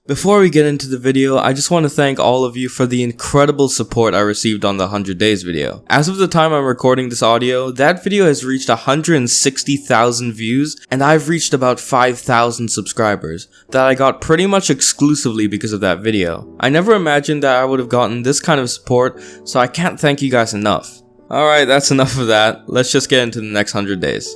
Before we get into the video, I just want to thank all of you for the incredible support I received on the 100 days video. As of the time I'm recording this audio, that video has reached 160,000 views and I've reached about 5,000 subscribers that I got pretty much exclusively because of that video. I never imagined that I would have gotten this kind of support, so I can't thank you guys enough. Alright, that's enough of that. Let's just get into the next 100 days.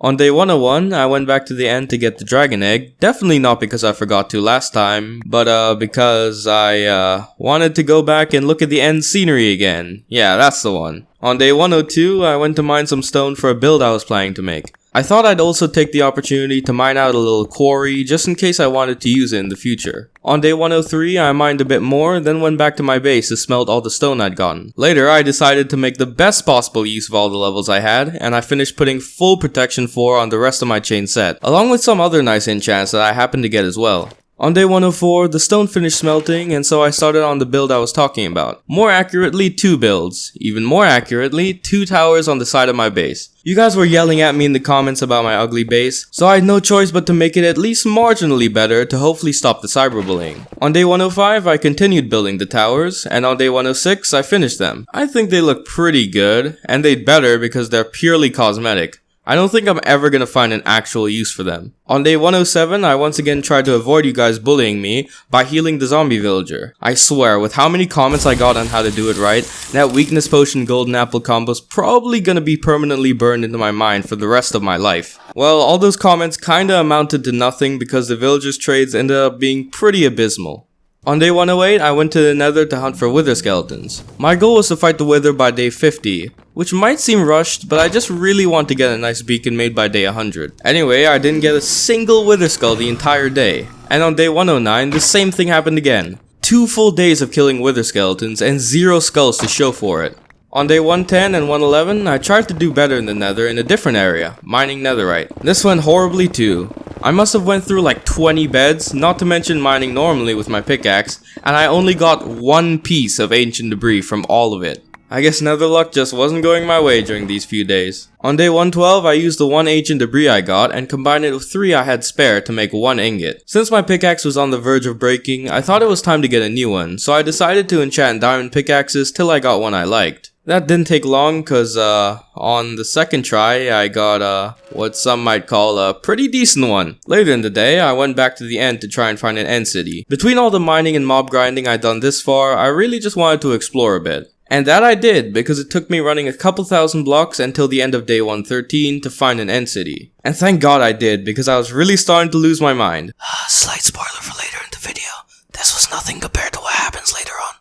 On day 101, I went back to the end to get the dragon egg, definitely not because I forgot to last time, but because I wanted to go back and look at the end scenery again. Yeah, that's the one. On day 102, I went to mine some stone for a build I was planning to make. I thought I'd also take the opportunity to mine out a little quarry just in case I wanted to use it in the future. On day 103, I mined a bit more, then went back to my base to smelt all the stone I'd gotten. Later, I decided to make the best possible use of all the levels I had, and I finished putting full protection 4 on the rest of my chain set, along with some other nice enchants that I happened to get as well. On day 104, the stone finished smelting, and so I started on the build I was talking about. More accurately, 2 builds. Even more accurately, 2 towers on the side of my base. You guys were yelling at me in the comments about my ugly base, so I had no choice but to make it at least marginally better to hopefully stop the cyberbullying. On day 105, I continued building the towers, and on day 106, I finished them. I think they look pretty good, and they'd better because they're purely cosmetic. I don't think I'm ever gonna find an actual use for them. On day 107, I once again tried to avoid you guys bullying me by healing the zombie villager. I swear, with how many comments I got on how to do it right, that weakness potion golden apple combo's probably gonna be permanently burned into my mind for the rest of my life. Well, all those comments kinda amounted to nothing because the villager's trades ended up being pretty abysmal. On day 108, I went to the nether to hunt for wither skeletons. My goal was to fight the wither by day 50, which might seem rushed, but I just really want to get a nice beacon made by day 100. Anyway, I didn't get a single wither skull the entire day. And on day 109, the same thing happened again. 2 full days of killing wither skeletons and 0 skulls to show for it. On day 110 and 111, I tried to do better in the nether in a different area, mining netherite. This went horribly too. I must have went through like 20 beds, not to mention mining normally with my pickaxe, and I only got 1 piece of ancient debris from all of it. I guess nether luck just wasn't going my way during these few days. On day 112, I used the 1 ancient debris I got and combined it with 3 I had spare to make 1 ingot. Since my pickaxe was on the verge of breaking, I thought it was time to get a new one, so I decided to enchant diamond pickaxes till I got one I liked. That didn't take long cause on the second try I got what some might call a pretty decent one. Later in the day I went back to the end to try and find an end city. Between all the mining and mob grinding I'd done this far, I really just wanted to explore a bit. And that I did because it took me running a couple thousand blocks until the end of day 113 to find an end city. And thank God I did because I was really starting to lose my mind. Slight spoiler for later in the video. This was nothing compared to what happens later on.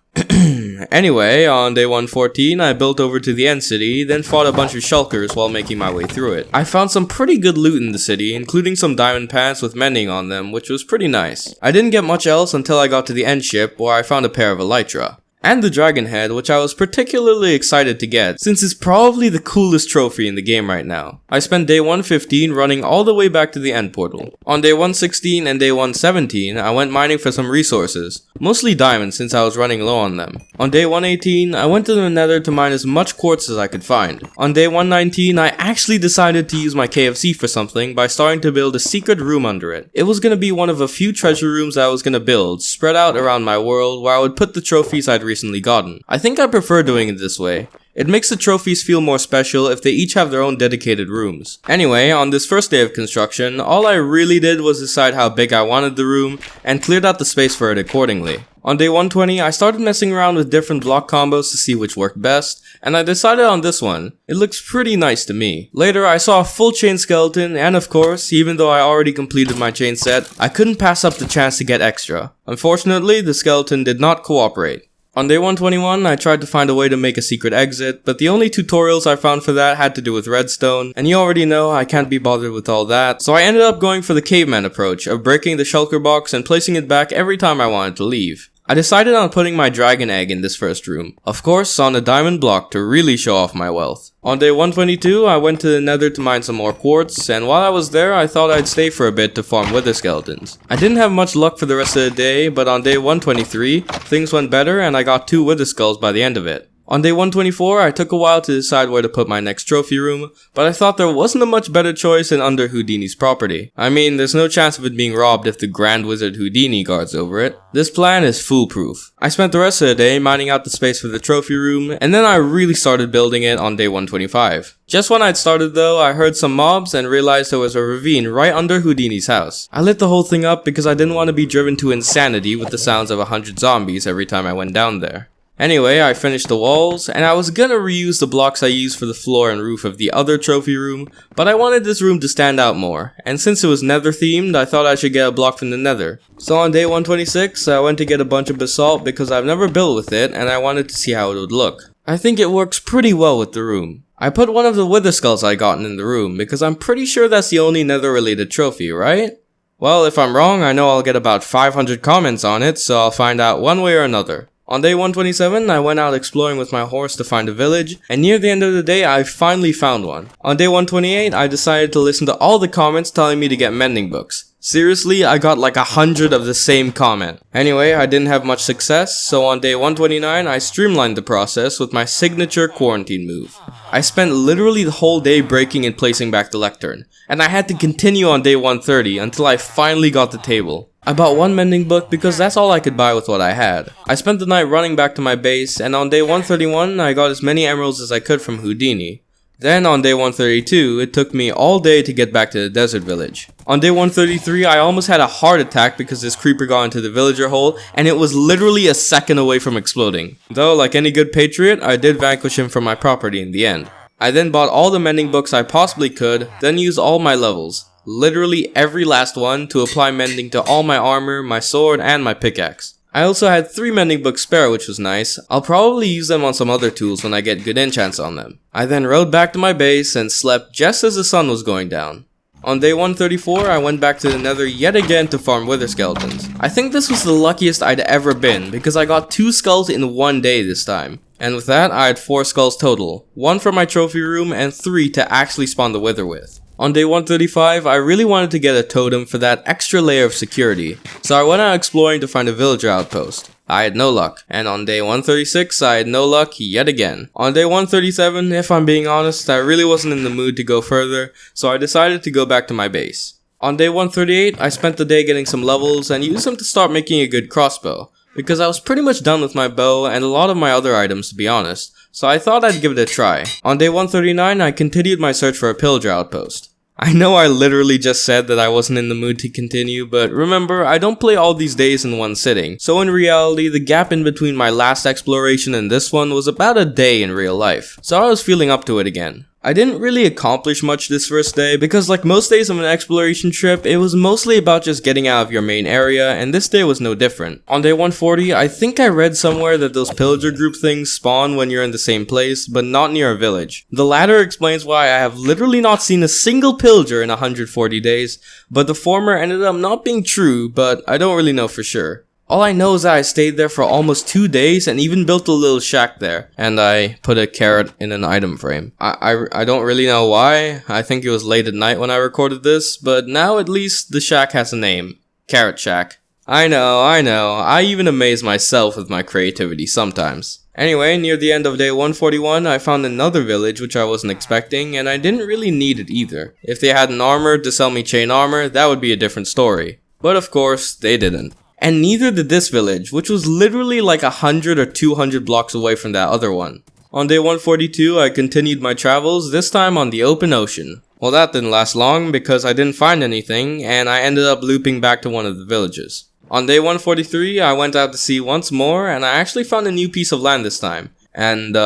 Anyway, on day 114, I built over to the end city, then fought a bunch of shulkers while making my way through it. I found some pretty good loot in the city, including some diamond pants with mending on them, which was pretty nice. I didn't get much else until I got to the end ship, where I found a pair of elytra. And the dragon head, which I was particularly excited to get, since it's probably the coolest trophy in the game right now. I spent day 115 running all the way back to the end portal. On day 116 and day 117, I went mining for some resources, mostly diamonds since I was running low on them. On day 118, I went to the nether to mine as much quartz as I could find. On day 119, I actually decided to use my KFC for something by starting to build a secret room under it. It was gonna be one of a few treasure rooms I was gonna build, spread out around my world, where I would put the trophies I'd recently gotten. I think I prefer doing it this way. It makes the trophies feel more special if they each have their own dedicated rooms. Anyway, on this first day of construction, all I really did was decide how big I wanted the room and cleared out the space for it accordingly. On day 120, I started messing around with different block combos to see which worked best, and I decided on this one. It looks pretty nice to me. Later, I saw a full chain skeleton, and of course, even though I already completed my chain set, I couldn't pass up the chance to get extra. Unfortunately, the skeleton did not cooperate. On day 121, I tried to find a way to make a secret exit, but the only tutorials I found for that had to do with redstone, and you already know I can't be bothered with all that, so I ended up going for the caveman approach of breaking the shulker box and placing it back every time I wanted to leave. I decided on putting my dragon egg in this first room, of course on a diamond block to really show off my wealth. On day 122, I went to the nether to mine some more quartz, and while I was there, I thought I'd stay for a bit to farm wither skeletons. I didn't have much luck for the rest of the day, but on day 123, things went better and I got 2 wither skulls by the end of it. On day 124, I took a while to decide where to put my next trophy room, but I thought there wasn't a much better choice than under Houdini's property. I mean, there's no chance of it being robbed if the Grand Wizard Houdini guards over it. This plan is foolproof. I spent the rest of the day mining out the space for the trophy room, and then I really started building it on day 125. Just when I'd started though, I heard some mobs and realized there was a ravine right under Houdini's house. I lit the whole thing up because I didn't want to be driven to insanity with the sounds of 100 zombies every time I went down there. Anyway, I finished the walls, and I was gonna reuse the blocks I used for the floor and roof of the other trophy room, but I wanted this room to stand out more, and since it was nether themed, I thought I should get a block from the nether. So on day 126, I went to get a bunch of basalt because I've never built with it, and I wanted to see how it would look. I think it works pretty well with the room. I put one of the wither skulls I gotten in the room, because I'm pretty sure that's the only nether related trophy, right? Well, if I'm wrong, I know I'll get about 500 comments on it, so I'll find out one way or another. On day 127, I went out exploring with my horse to find a village, and near the end of the day, I finally found one. On day 128, I decided to listen to all the comments telling me to get mending books. Seriously, I got like 100 of the same comment. Anyway, I didn't have much success, so on day 129, I streamlined the process with my signature quarantine move. I spent literally the whole day breaking and placing back the lectern, and I had to continue on day 130 until I finally got the table. I bought one mending book because that's all I could buy with what I had. I spent the night running back to my base, and on day 131, I got as many emeralds as I could from Houdini. Then on day 132, it took me all day to get back to the desert village. On day 133, I almost had a heart attack because this creeper got into the villager hole, and it was literally a second away from exploding. Though, like any good patriot, I did vanquish him from my property in the end. I then bought all the mending books I possibly could, then used all my levels. Literally every last one to apply mending to all my armor, my sword, and my pickaxe. I also had 3 mending books spare, which was nice. I'll probably use them on some other tools when I get good enchants on them. I then rode back to my base and slept just as the sun was going down. On day 134, I went back to the nether yet again to farm wither skeletons. I think this was the luckiest I'd ever been because I got 2 skulls in one day this time. And with that, I had 4 skulls total. 1 for my trophy room and 3 to actually spawn the wither with. On day 135, I really wanted to get a totem for that extra layer of security, so I went out exploring to find a villager outpost. I had no luck, and on day 136, I had no luck yet again. On day 137, if I'm being honest, I really wasn't in the mood to go further, so I decided to go back to my base. On day 138, I spent the day getting some levels and used them to start making a good crossbow, because I was pretty much done with my bow and a lot of my other items to be honest, so I thought I'd give it a try. On day 139, I continued my search for a pillager outpost. I know I literally just said that I wasn't in the mood to continue, but remember, I don't play all these days in one sitting, so in reality, the gap in between my last exploration and this one was about a day in real life, so I was feeling up to it again. I didn't really accomplish much this first day because like most days of an exploration trip, it was mostly about just getting out of your main area, and this day was no different. On day 140, I think I read somewhere that those pillager group things spawn when you're in the same place, but not near a village. The latter explains why I have literally not seen a single pillager in 140 days, but the former ended up not being true, but I don't really know for sure. All I know is that I stayed there for almost 2 days and even built a little shack there. And I put a carrot in an item frame. I don't really know why. I think it was late at night when I recorded this, but now at least the shack has a name. Carrot Shack. I know. I even amaze myself with my creativity sometimes. Anyway, near the end of day 141, I found another village which I wasn't expecting, and I didn't really need it either. If they had an armor to sell me chain armor, that would be a different story. But of course, they didn't. And neither did this village, which was literally like 100 or 200 blocks away from that other one. On day 142, I continued my travels, this time on the open ocean. Well, that didn't last long because I didn't find anything, and I ended up looping back to one of the villages. On day 143, I went out to sea once more, and I actually found a new piece of land this time. And,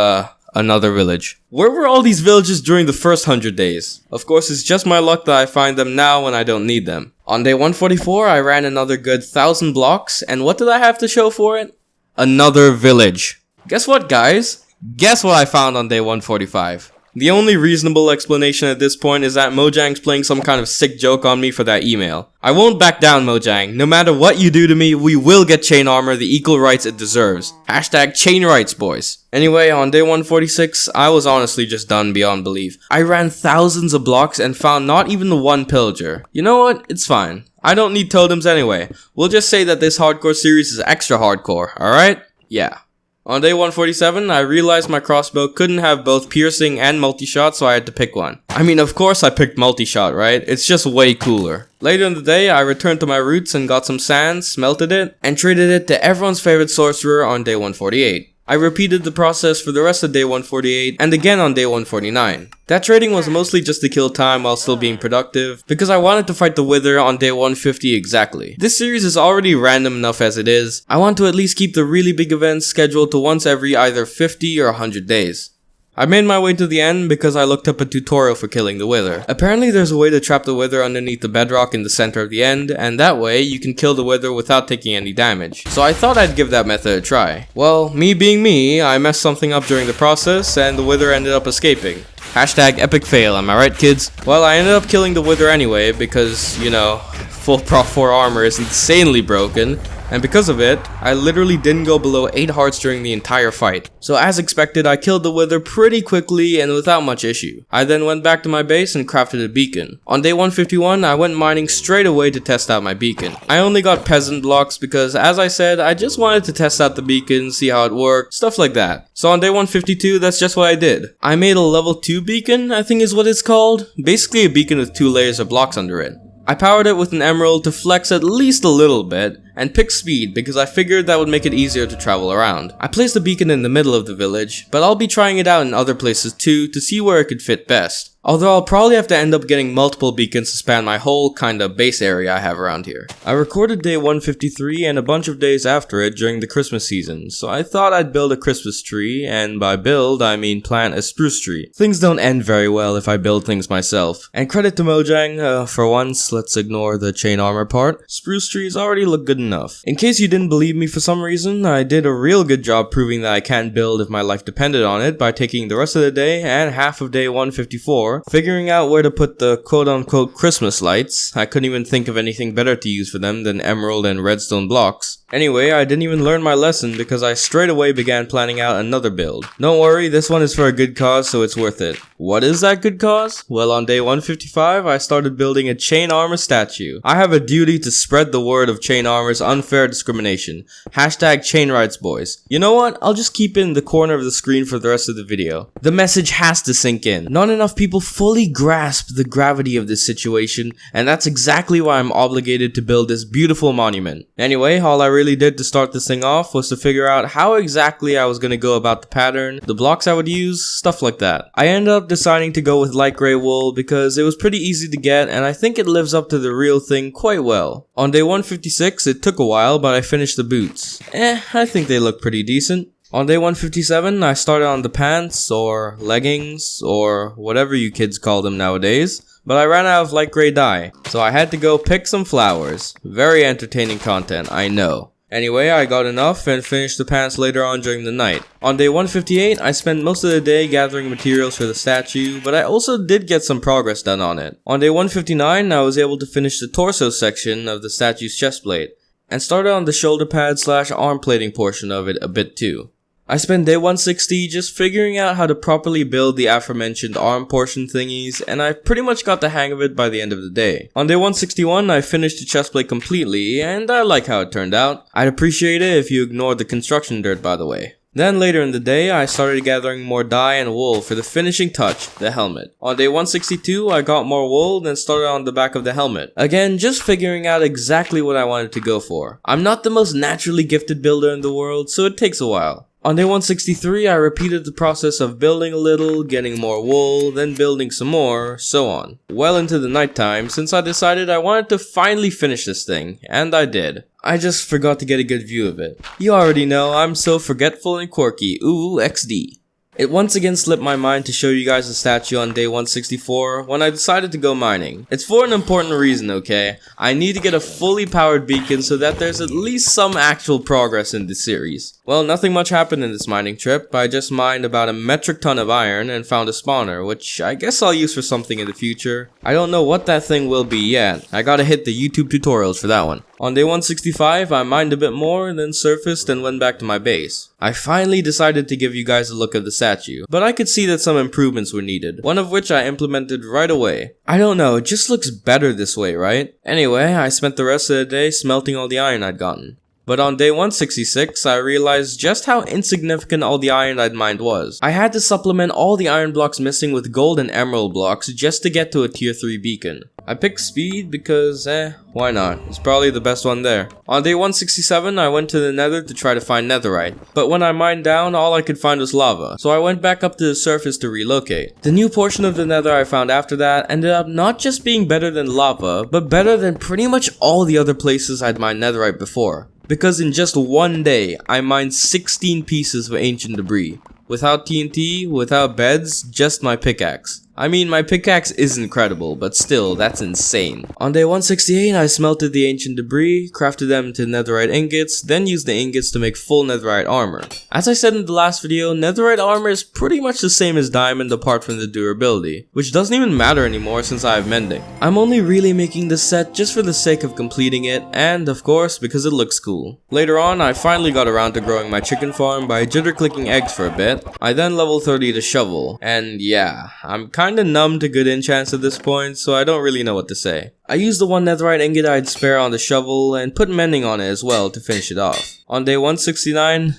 another village. Where were all these villages during the first 100 days? Of course, it's just my luck that I find them now when I don't need them. On day 144, I ran another good 1,000 blocks, and what did I have to show for it? Another village. Guess what, guys? Guess what I found on day 145? The only reasonable explanation at this point is that Mojang's playing some kind of sick joke on me for that email. I won't back down, Mojang. No matter what you do to me, we will get chain armor the equal rights it deserves. Hashtag chain rights, boys. Anyway, on day 146, I was honestly just done beyond belief. I ran thousands of blocks and found not even the one pillager. You know what? It's fine. I don't need totems anyway. We'll just say that this hardcore series is extra hardcore, alright? Yeah. On day 147, I realized my crossbow couldn't have both piercing and multi-shot, so I had to pick one. I mean, of course I picked multi-shot, right? It's just way cooler. Later in the day, I returned to my roots and got some sand, smelted it, and traded it to everyone's favorite sorcerer on day 148. I repeated the process for the rest of day 148 and again on day 149. That trading was mostly just to kill time while still being productive, because I wanted to fight the Wither on day 150 exactly. This series is already random enough as it is. I want to at least keep the really big events scheduled to once every either 50 or 100 days. I made my way to the end because I looked up a tutorial for killing the Wither. Apparently there's a way to trap the Wither underneath the bedrock in the center of the end, and that way you can kill the Wither without taking any damage. So I thought I'd give that method a try. Well, me being me, I messed something up during the process and the Wither ended up escaping. Hashtag epic fail, am I right, kids? Well, I ended up killing the Wither anyway because, you know, full Prot 4 armor is insanely broken. And because of it, I literally didn't go below 8 hearts during the entire fight. So as expected, I killed the Wither pretty quickly and without much issue. I then went back to my base and crafted a beacon. On day 151, I went mining straight away to test out my beacon. I only got peasant blocks because, as I said, I just wanted to test out the beacon, see how it worked, stuff like that. So on day 152, that's just what I did. I made a level 2 beacon, I think is what it's called. Basically a beacon with 2 layers of blocks under it. I powered it with an emerald to flex at least a little bit, and picked speed because I figured that would make it easier to travel around. I placed the beacon in the middle of the village, but I'll be trying it out in other places too to see where it could fit best. Although I'll probably have to end up getting multiple beacons to span my whole kinda base area I have around here. I recorded day 153 and a bunch of days after it during the Christmas season, so I thought I'd build a Christmas tree, and by build I mean plant a spruce tree. Things don't end very well if I build things myself. And credit to Mojang, for once, let's ignore the chain armor part. Spruce trees already look good enough. In case you didn't believe me for some reason, I did a real good job proving that I can build if my life depended on it by taking the rest of the day and half of day 154, figuring out where to put the quote-unquote Christmas lights. I couldn't even think of anything better to use for them than emerald and redstone blocks. Anyway, I didn't even learn my lesson because I straight away began planning out another build. Don't worry, this one is for a good cause, so it's worth it. What is that good cause? Well, on day 155, I started building a chain armor statue. I have a duty to spread the word of chain armor's unfair discrimination. Hashtag chain rights, boys. You know what? I'll just keep it in the corner of the screen for the rest of the video. The message has to sink in. Not enough people fully grasp the gravity of this situation, and that's exactly why I'm obligated to build this beautiful monument. Anyway, all I really did to start this thing off was to figure out how exactly I was going to go about the pattern, the blocks I would use, stuff like that. I ended up deciding to go with light gray wool because it was pretty easy to get and I think it lives up to the real thing quite well. On day 156 it took a while, but I finished the boots. I think they look pretty decent. On day 157 I started on the pants or leggings or whatever you kids call them nowadays. But I ran out of light gray dye, so I had to go pick some flowers. Very entertaining content, I know. Anyway, I got enough and finished the pants later on during the night. On day 158, I spent most of the day gathering materials for the statue, but I also did get some progress done on it. On day 159, I was able to finish the torso section of the statue's chestplate, and started on the shoulder pad / arm plating portion of it a bit too. I spent day 160 just figuring out how to properly build the aforementioned arm portion thingies, and I pretty much got the hang of it by the end of the day. On day 161, I finished the chestplate completely, and I like how it turned out. I'd appreciate it if you ignored the construction dirt, by the way. Then later in the day, I started gathering more dye and wool for the finishing touch, the helmet. On day 162, I got more wool, then started on the back of the helmet. Again, just figuring out exactly what I wanted to go for. I'm not the most naturally gifted builder in the world, so it takes a while. On day 163, I repeated the process of building a little, getting more wool, then building some more, so on. Well into the nighttime, since I decided I wanted to finally finish this thing, and I did. I just forgot to get a good view of it. You already know, I'm so forgetful and quirky, ooh, XD. It once again slipped my mind to show you guys the statue on day 164 when I decided to go mining. It's for an important reason, okay? I need to get a fully powered beacon so that there's at least some actual progress in this series. Well, nothing much happened in this mining trip. I just mined about a metric ton of iron and found a spawner, which I guess I'll use for something in the future. I don't know what that thing will be yet. I gotta hit the YouTube tutorials for that one. On day 165, I mined a bit more, then surfaced and went back to my base. I finally decided to give you guys a look at the statue, but I could see that some improvements were needed, one of which I implemented right away. I don't know, it just looks better this way, right? Anyway, I spent the rest of the day smelting all the iron I'd gotten. But on day 166, I realized just how insignificant all the iron I'd mined was. I had to supplement all the iron blocks missing with gold and emerald blocks just to get to a tier 3 beacon. I picked speed because, why not? It's probably the best one there. On day 167, I went to the nether to try to find netherite, but when I mined down, all I could find was lava, so I went back up to the surface to relocate. The new portion of the nether I found after that ended up not just being better than lava, but better than pretty much all the other places I'd mined netherite before. Because in just one day, I mined 16 pieces of ancient debris. Without TNT, without beds, just my pickaxe. I mean, my pickaxe is incredible, but still, that's insane. On day 168, I smelted the ancient debris, crafted them into netherite ingots, then used the ingots to make full netherite armor. As I said in the last video, netherite armor is pretty much the same as diamond apart from the durability, which doesn't even matter anymore since I have mending. I'm only really making this set just for the sake of completing it, and of course, because it looks cool. Later on, I finally got around to growing my chicken farm by jitter clicking eggs for a bit. I then level 30 the shovel, and yeah, I'm kinda numb to good enchants at this point, so I don't really know what to say. I used the one netherite ingot I'd spare on the shovel and put mending on it as well to finish it off. On day 169,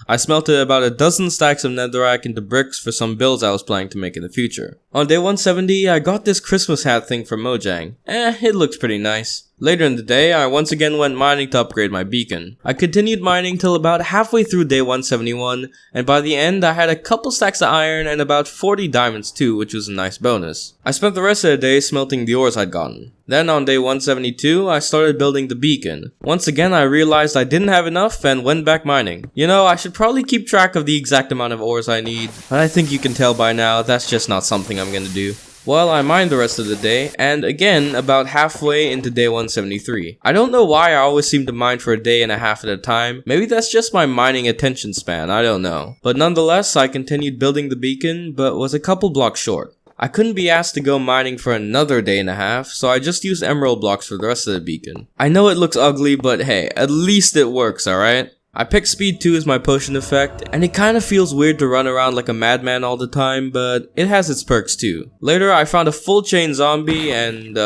I smelted about a dozen stacks of netherrack into bricks for some builds I was planning to make in the future. On day 170, I got this Christmas hat thing from Mojang. It looks pretty nice. Later in the day, I once again went mining to upgrade my beacon. I continued mining till about halfway through day 171, and by the end I had a couple stacks of iron and about 40 diamonds too, which was a nice bonus. I spent the rest of the day smelting the ores I'd gotten. Then on day 172, I started building the beacon. Once again, I realized I didn't have enough and went back mining. You know, I should probably keep track of the exact amount of ores I need, but I think you can tell by now that's just not something I'm gonna do. Well, I mined the rest of the day, and again, about halfway into day 173. I don't know why I always seem to mine for a day and a half at a time. Maybe that's just my mining attention span, I don't know. But nonetheless, I continued building the beacon, but was a couple blocks short. I couldn't be asked to go mining for another day and a half, so I just used emerald blocks for the rest of the beacon. I know it looks ugly, but hey, at least it works, alright? I picked speed 2 as my potion effect, and it kinda feels weird to run around like a madman all the time, but it has its perks too. Later, I found a full chain zombie, and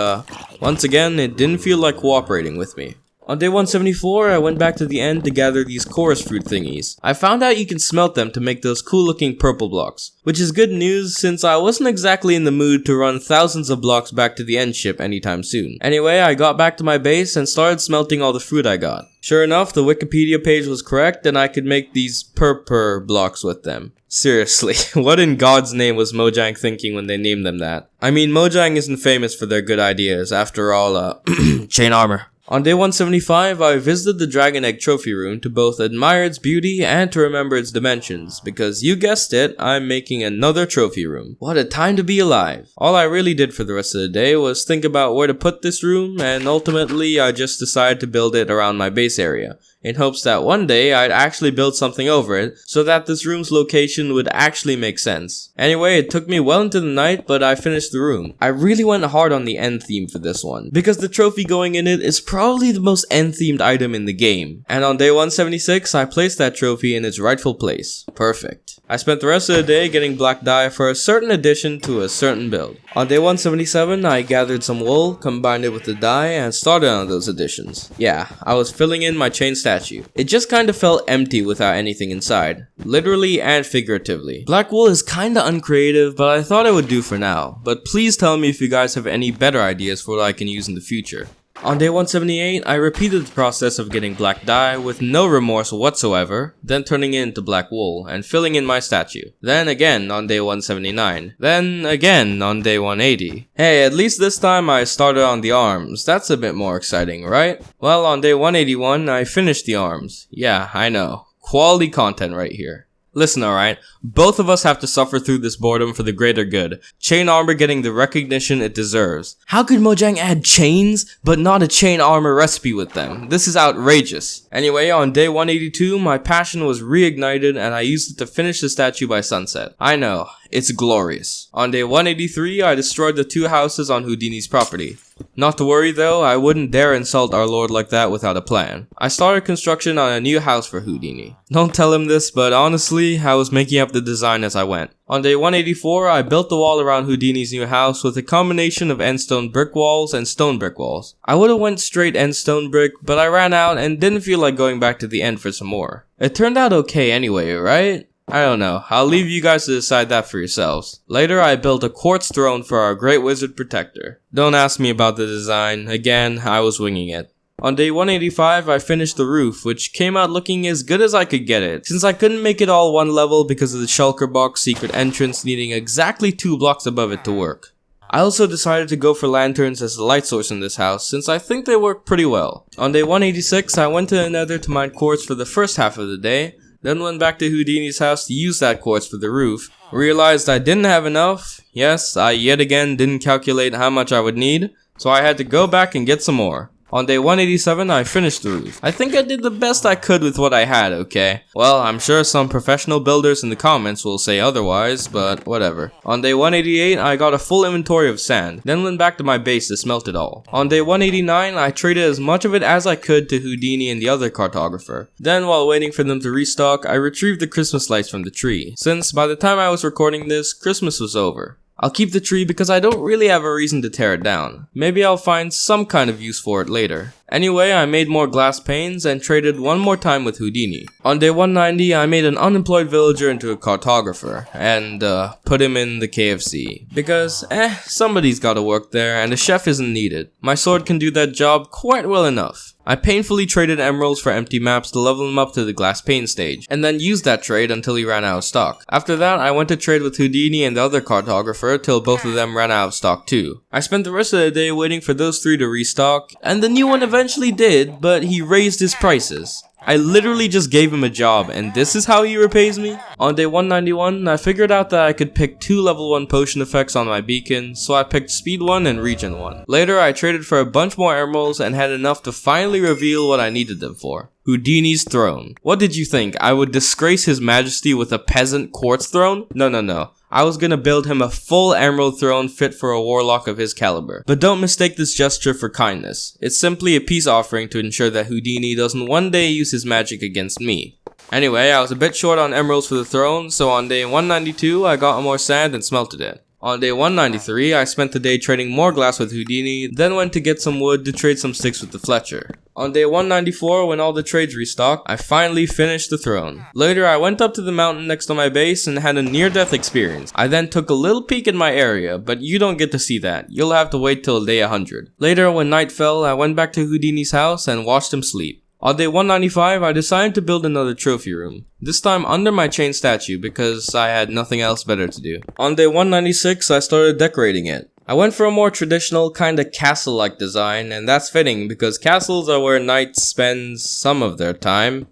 once again, it didn't feel like cooperating with me. On day 174, I went back to the end to gather these chorus fruit thingies. I found out you can smelt them to make those cool looking purple blocks, which is good news since I wasn't exactly in the mood to run thousands of blocks back to the end ship anytime soon. Anyway, I got back to my base and started smelting all the fruit I got. Sure enough, the Wikipedia page was correct and I could make these purple blocks with them. Seriously, what in God's name was Mojang thinking when they named them that? I mean, Mojang isn't famous for their good ideas, after all, chain armor. On day 175, I visited the Dragon Egg trophy room to both admire its beauty and to remember its dimensions, because you guessed it, I'm making another trophy room. What a time to be alive. All I really did for the rest of the day was think about where to put this room, and ultimately I just decided to build it around my base area, in hopes that one day I'd actually build something over it, so that this room's location would actually make sense. Anyway, it took me well into the night, but I finished the room. I really went hard on the end theme for this one, because the trophy going in it is probably the most end-themed item in the game. And on day 176, I placed that trophy in its rightful place. Perfect. I spent the rest of the day getting black dye for a certain addition to a certain build. On day 177, I gathered some wool, combined it with the dye, and started on those additions. Yeah, I was filling in my chain statue. It just kinda felt empty without anything inside. Literally and figuratively. Black wool is kinda uncreative, but I thought it would do for now. But please tell me if you guys have any better ideas for what I can use in the future. On day 178, I repeated the process of getting black dye with no remorse whatsoever, then turning it into black wool and filling in my statue. Then again on day 179. Then again on day 180. Hey, at least this time I started on the arms. That's a bit more exciting, right? Well, on day 181, I finished the arms. Yeah, I know. Quality content right here. Listen, alright, both of us have to suffer through this boredom for the greater good. Chain armor getting the recognition it deserves. How could Mojang add chains, but not a chain armor recipe with them? This is outrageous. Anyway, on day 182, my passion was reignited and I used it to finish the statue by sunset. I know, it's glorious. On day 183, I destroyed the 2 houses on Houdini's property. Not to worry though, I wouldn't dare insult our lord like that without a plan. I started construction on a new house for Houdini. Don't tell him this, but honestly, I was making up the design as I went. On day 184, I built the wall around Houdini's new house with a combination of end stone brick walls and stone brick walls. I would've went straight end stone brick, but I ran out and didn't feel like going back to the end for some more. It turned out okay anyway, right? I don't know, I'll leave you guys to decide that for yourselves. Later, I built a quartz throne for our Great Wizard Protector. Don't ask me about the design, again, I was winging it. On day 185, I finished the roof, which came out looking as good as I could get it, since I couldn't make it all one level because of the shulker box secret entrance needing exactly 2 blocks above it to work. I also decided to go for lanterns as the light source in this house, since I think they work pretty well. On day 186, I went to the Nether to mine quartz for the first half of the day, then went back to Houdini's house to use that quartz for the roof. Realized I didn't have enough. Yes, I yet again didn't calculate how much I would need, so I had to go back and get some more. On day 187, I finished the roof. I think I did the best I could with what I had, okay? Well, I'm sure some professional builders in the comments will say otherwise, but whatever. On day 188, I got a full inventory of sand, then went back to my base to smelt it all. On day 189, I traded as much of it as I could to Houdini and the other cartographer. Then, while waiting for them to restock, I retrieved the Christmas lights from the tree, since by the time I was recording this, Christmas was over. I'll keep the tree because I don't really have a reason to tear it down. Maybe I'll find some kind of use for it later. Anyway, I made more glass panes and traded one more time with Houdini. On day 190, I made an unemployed villager into a cartographer and put him in the KFC. Because, somebody's gotta work there and a chef isn't needed. My sword can do that job quite well enough. I painfully traded emeralds for empty maps to level him up to the glass pane stage, and then used that trade until he ran out of stock. After that, I went to trade with Houdini and the other cartographer till both of them ran out of stock too. I spent the rest of the day waiting for those 3 to restock, and the new one eventually did, but he raised his prices. I literally just gave him a job, and this is how he repays me? On day 191, I figured out that I could pick 2 level 1 potion effects on my beacon, so I picked speed 1 and regen 1. Later, I traded for a bunch more emeralds and had enough to finally reveal what I needed them for. Houdini's throne. What did you think? I would disgrace his majesty with a peasant quartz throne? No. I was gonna build him a full emerald throne fit for a warlock of his caliber. But don't mistake this gesture for kindness. It's simply a peace offering to ensure that Houdini doesn't one day use his magic against me. Anyway, I was a bit short on emeralds for the throne, so on day 192 I got more sand and smelted it. On day 193, I spent the day trading more glass with Houdini, then went to get some wood to trade some sticks with the Fletcher. On day 194, when all the trades restocked, I finally finished the throne. Later, I went up to the mountain next to my base and had a near-death experience. I then took a little peek in my area, but you don't get to see that. You'll have to wait till day 100. Later, when night fell, I went back to Houdini's house and watched him sleep. On day 195, I decided to build another trophy room, this time under my chain statue because I had nothing else better to do. On day 196, I started decorating it. I went for a more traditional, kinda castle-like design, and that's fitting because castles are where knights spend some of their time.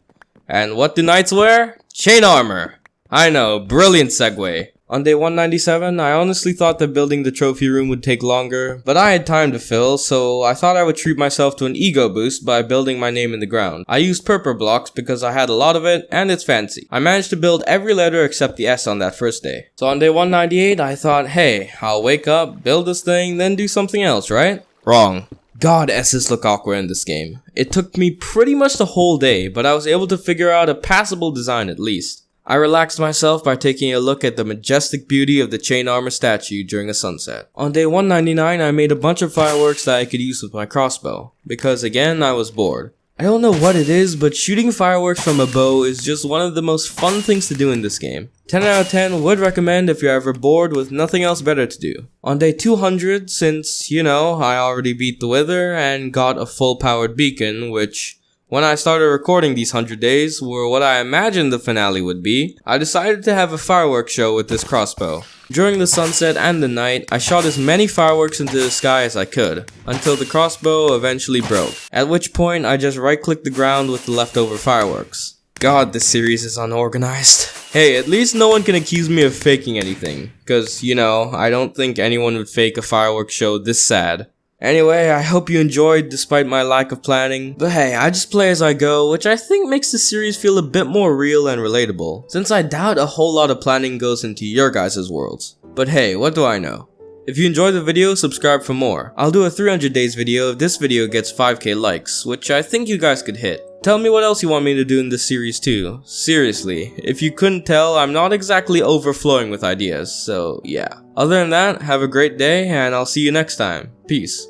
And what do knights wear? Chain armor! I know, brilliant segue. On day 197, I honestly thought that building the trophy room would take longer, but I had time to fill, so I thought I would treat myself to an ego boost by building my name in the ground. I used purple blocks because I had a lot of it, and it's fancy. I managed to build every letter except the S on that first day. So on day 198, I thought, hey, I'll wake up, build this thing, then do something else, right? Wrong. God, S's look awkward in this game. It took me pretty much the whole day, but I was able to figure out a passable design at least. I relaxed myself by taking a look at the majestic beauty of the chain armor statue during a sunset. On day 199, I made a bunch of fireworks that I could use with my crossbow, because again, I was bored. I don't know what it is, but shooting fireworks from a bow is just one of the most fun things to do in this game. 10 out of 10 would recommend if you're ever bored with nothing else better to do. On day 200, since, I already beat the Wither and got a full powered beacon, which, when I started recording these 100 days were what I imagined the finale would be, I decided to have a fireworks show with this crossbow. During the sunset and the night, I shot as many fireworks into the sky as I could, until the crossbow eventually broke, at which point I just right-clicked the ground with the leftover fireworks. God, this series is unorganized. Hey, at least no one can accuse me of faking anything, cause, I don't think anyone would fake a fireworks show this sad. Anyway, I hope you enjoyed despite my lack of planning, but hey, I just play as I go, which I think makes the series feel a bit more real and relatable, since I doubt a whole lot of planning goes into your guys' worlds. But hey, what do I know? If you enjoyed the video, subscribe for more. I'll do a 300 days video if this video gets 5k likes, which I think you guys could hit. Tell me what else you want me to do in this series too. Seriously, if you couldn't tell, I'm not exactly overflowing with ideas, so yeah. Other than that, have a great day and I'll see you next time. Peace.